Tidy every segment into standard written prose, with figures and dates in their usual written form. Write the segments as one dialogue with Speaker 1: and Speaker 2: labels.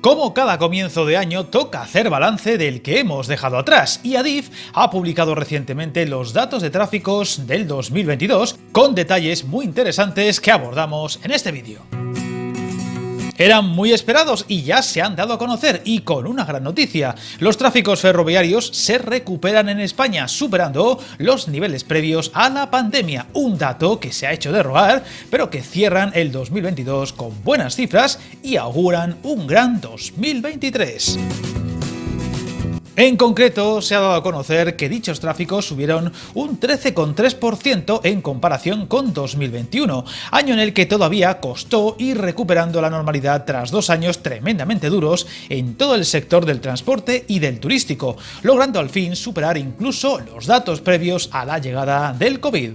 Speaker 1: Como cada comienzo de año, toca hacer balance del que hemos dejado atrás, y Adif ha publicado recientemente los datos de tráficos del 2022 con detalles muy interesantes que abordamos en este vídeo. Eran muy esperados y ya se han dado a conocer, y con una gran noticia: los tráficos ferroviarios se recuperan en España, superando los niveles previos a la pandemia, un dato que se ha hecho de rogar, pero que cierran el 2022 con buenas cifras y auguran un gran 2023. En concreto, se ha dado a conocer que dichos tráficos subieron un 13,3% en comparación con 2021, año en el que todavía costó ir recuperando la normalidad tras 2 años tremendamente duros en todo el sector del transporte y del turístico, logrando al fin superar incluso los datos previos a la llegada del COVID.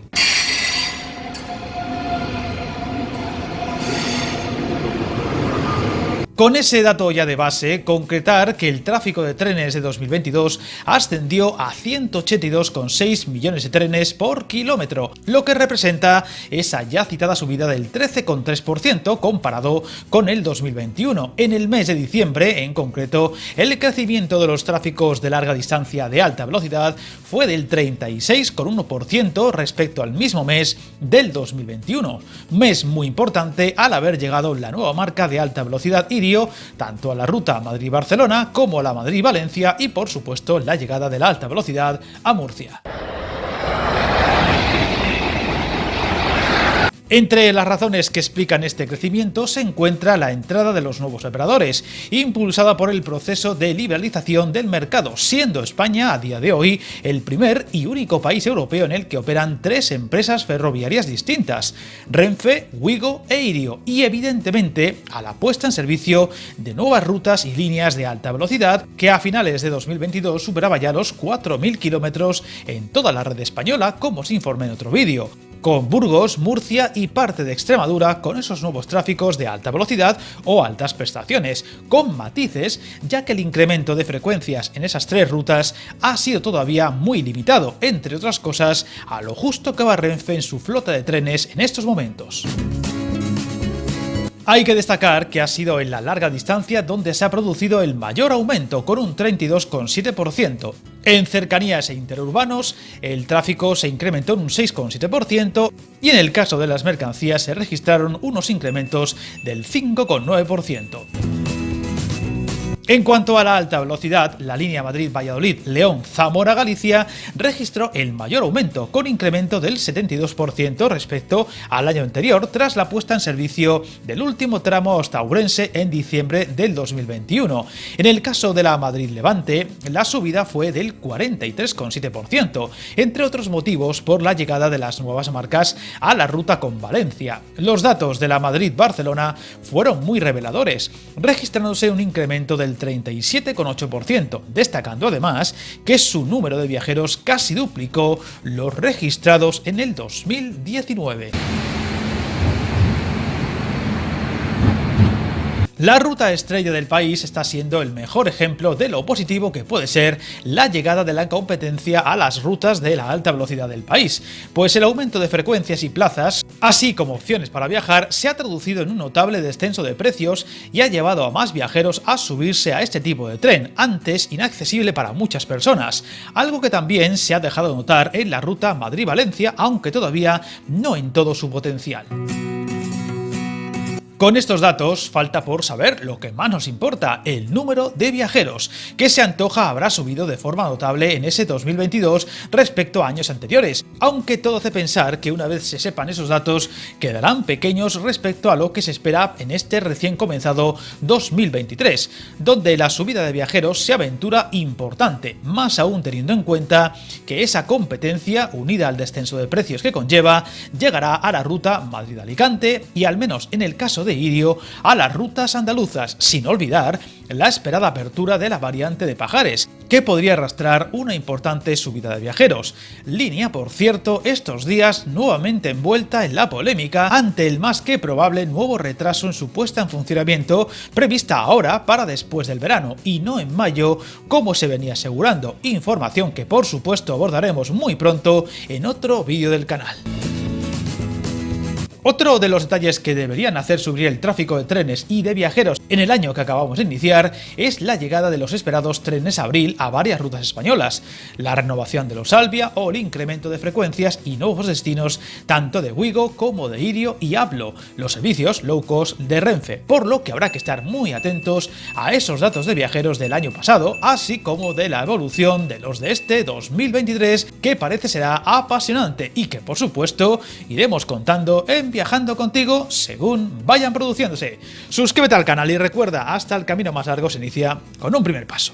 Speaker 1: Con ese dato ya de base, concretar que el tráfico de trenes de 2022 ascendió a 182,6 millones de trenes por kilómetro, lo que representa esa ya citada subida del 13,3% comparado con el 2021. En el mes de diciembre, en concreto, el crecimiento de los tráficos de larga distancia de alta velocidad fue del 36,1% respecto al mismo mes del 2021, mes muy importante al haber llegado la nueva marca de alta velocidad Irio tanto a la ruta Madrid-Barcelona como a la Madrid-Valencia, y por supuesto la llegada de la alta velocidad a Murcia. Entre las razones que explican este crecimiento se encuentra la entrada de los nuevos operadores, impulsada por el proceso de liberalización del mercado, siendo España a día de hoy el primer y único país europeo en el que operan 3 empresas ferroviarias distintas: Renfe, Wigo e Irio, y evidentemente a la puesta en servicio de nuevas rutas y líneas de alta velocidad, que a finales de 2022 superaba ya los 4.000 kilómetros en toda la red española, como se informa en otro vídeo, con Burgos, Murcia y parte de Extremadura con esos nuevos tráficos de alta velocidad o altas prestaciones, con matices, ya que el incremento de frecuencias en esas 3 rutas ha sido todavía muy limitado, entre otras cosas a lo justo que va Renfe en su flota de trenes en estos momentos. Hay que destacar que ha sido en la larga distancia donde se ha producido el mayor aumento, con un 32,7%. En cercanías e interurbanos, el tráfico se incrementó en un 6,7%, y en el caso de las mercancías se registraron unos incrementos del 5,9%. En cuanto a la alta velocidad, la línea Madrid-Valladolid-León-Zamora-Galicia registró el mayor aumento, con incremento del 72% respecto al año anterior, tras la puesta en servicio del último tramo hasta Ourense en diciembre del 2021. En el caso de la Madrid-Levante, la subida fue del 43,7%, entre otros motivos por la llegada de las nuevas marcas a la ruta con Valencia. Los datos de la Madrid-Barcelona fueron muy reveladores, registrándose un incremento del 37,8%, destacando además que su número de viajeros casi duplicó los registrados en el 2019. La ruta estrella del país está siendo el mejor ejemplo de lo positivo que puede ser la llegada de la competencia a las rutas de la alta velocidad del país, pues el aumento de frecuencias y plazas, así como opciones para viajar, se ha traducido en un notable descenso de precios y ha llevado a más viajeros a subirse a este tipo de tren, antes inaccesible para muchas personas, algo que también se ha dejado notar en la ruta Madrid-Valencia, aunque todavía no en todo su potencial. Con estos datos falta por saber lo que más nos importa: el número de viajeros, que se antoja habrá subido de forma notable en ese 2022 respecto a años anteriores, aunque todo hace pensar que una vez se sepan esos datos quedarán pequeños respecto a lo que se espera en este recién comenzado 2023, donde la subida de viajeros se aventura importante, más aún teniendo en cuenta que esa competencia, unida al descenso de precios que conlleva, llegará a la ruta Madrid-Alicante y, al menos en el caso de Irio, a las rutas andaluzas, sin olvidar la esperada apertura de la variante de Pajares, que podría arrastrar una importante subida de viajeros. Línea, por cierto, estos días nuevamente envuelta en la polémica ante el más que probable nuevo retraso en su puesta en funcionamiento, prevista ahora para después del verano y no en mayo, como se venía asegurando, información que por supuesto abordaremos muy pronto en otro vídeo del canal. Otro de los detalles que deberían hacer subir el tráfico de trenes y de viajeros en el año que acabamos de iniciar es la llegada de los esperados trenes Abril a varias rutas españolas, la renovación de los Alvia o el incremento de frecuencias y nuevos destinos tanto de Wigo como de Irio y Ablo, los servicios low cost de Renfe, por lo que habrá que estar muy atentos a esos datos de viajeros del año pasado, así como de la evolución de los de este 2023, que parece será apasionante y que por supuesto iremos contando en Viajando Contigo según vayan produciéndose. Suscríbete al canal y recuerda, hasta el camino más largo se inicia con un primer paso.